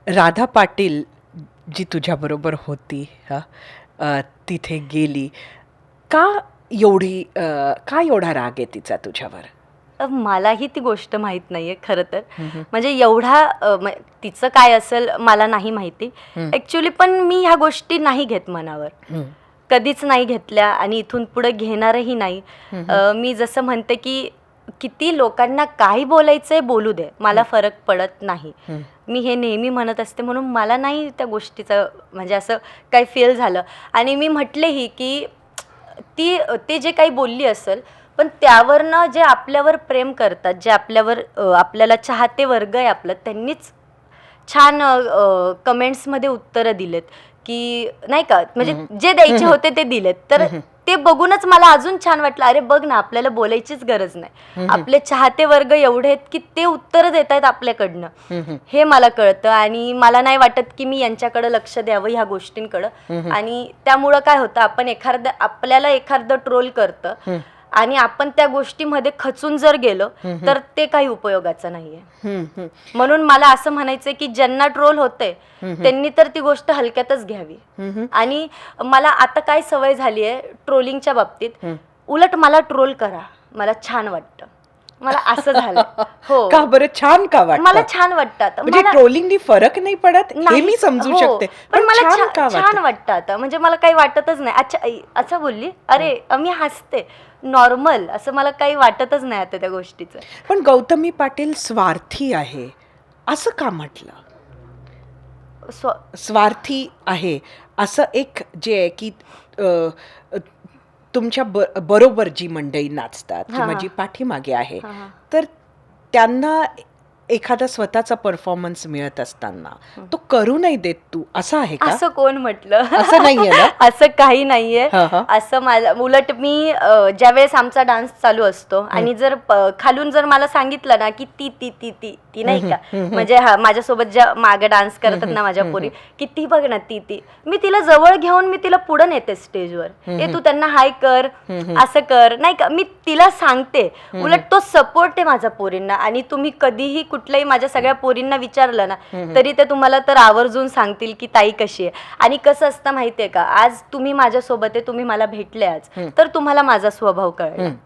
राधा पाटील जी तुझ्याबरोबर होती तिथे गेली. का का एवढा राग आहे तिचा तुझ्यावर? मलाही ती गोष्ट माहीत नाहीये खरं तर. हम्म. म्हणजे एवढा तिचं काय असेल मला नाही माहिती ॲक्च्युली, पण मी ह्या गोष्टी नाही घेत मनावर, कधीच नाही घेतल्या आणि इथून पुढे घेणारही नाही. मी जसं म्हणते की किती लोकांना काही बोलायचंय बोलू दे, मला फरक पडत नाही. मी हे नेहमी म्हणत असते, म्हणून मला नाही त्या गोष्टीचं म्हणजे असं काही फील झालं. आणि मी म्हटलेही की ते जे काही बोलली असेल, पण त्यावरनं जे आपल्यावर प्रेम करतात, जे आपल्यावर आपल्याला चाहते वर्ग आहे आपलं, त्यांनीच छान कमेंट्समध्ये उत्तरं दिलेत की नाही का, म्हणजे जे द्यायचे होते ते दिलेत. तर ते बघूनच मला अजून छान वाटलं, अरे बघ ना, आपल्याला बोलायचीच गरज नाही, आपले चाहते वर्ग एवढे आहेत की ते उत्तरं देत आहेत आपल्याकडनं, हे मला कळतं. आणि मला नाही वाटत की मी यांच्याकडं लक्ष द्यावं ह्या गोष्टींकडं. आणि त्यामुळं काय होतं, आपल्याला एखादं ट्रोल करतं आणि आपण त्या गोष्टीमध्ये खचून जर गेलो तर ते काही उपयोगाचं नाहीये. म्हणून मला असं म्हणायचंय की ज्यांना ट्रोल होते त्यांनी तर ती गोष्ट हलक्यातच घ्यावी. आणि मला आता काय सवय झाली आहे ट्रोलिंगच्या बाबतीत, उलट मला ट्रोल करा, मला छान वाटतं, मला असं झालं. हो, का बरं? छान का वाटतं? मला छान वाटतं. म्हणजे ट्रोलिंगनी फरक नाही पडत हे मी समजू हो, शकते, पण मला छान वाटतं? वाटतं आता. म्हणजे मला काही वाटतच नाही, अच्छा असं बोलली, अरे मी हसते, नॉर्मल, असं मला काही वाटतच नाही आता त्या गोष्टीचं. पण गौतमी पाटील स्वार्थी आहे असं का म्हटलं? स्वार्थी आहे असं एक जे आहे की तुमच्या बरोबर जी मंडळी नाचतात किंवा जी पाठीमागे आहे, तर त्यांना एखादा स्वतःचा परफॉर्मन्स मिळत असताना तो करू नाही देत तू, असं आहे का? असं कोण म्हटलं? असं नाहीये ना? असं काही नाहीये. असं मला उलट मी ज्यावेळेस आमचा डान्स चालू असतो आणि जर खालून जर मला सांगितलं ना की ती ती ती ती ती नाही का, म्हणजे माझ्यासोबत ज्या मागे डान्स करतात ना माझ्या पोरी, की ती बघ ना ती ती, मी तिला जवळ घेऊन मी तिला पुढे नेते स्टेजवर, ए तू त्यांना हाय कर, असं कर, नाही का, मी तिला सांगते. उलट तो सपोर्ट आहे माझ्या पोरींना. आणि तुम्ही कधीही कुठल्याही माझ्या सगळ्या पोरींना विचारलं ना तरी ते तुम्हाला तर आवर्जून सांगतील की ताई कशी आहे. आणि कसं असतं माहितीये का, आज तुम्ही माझ्यासोबत आहे, तुम्ही मला भेटले आज, तर तुम्हाला माझा स्वभाव कळला.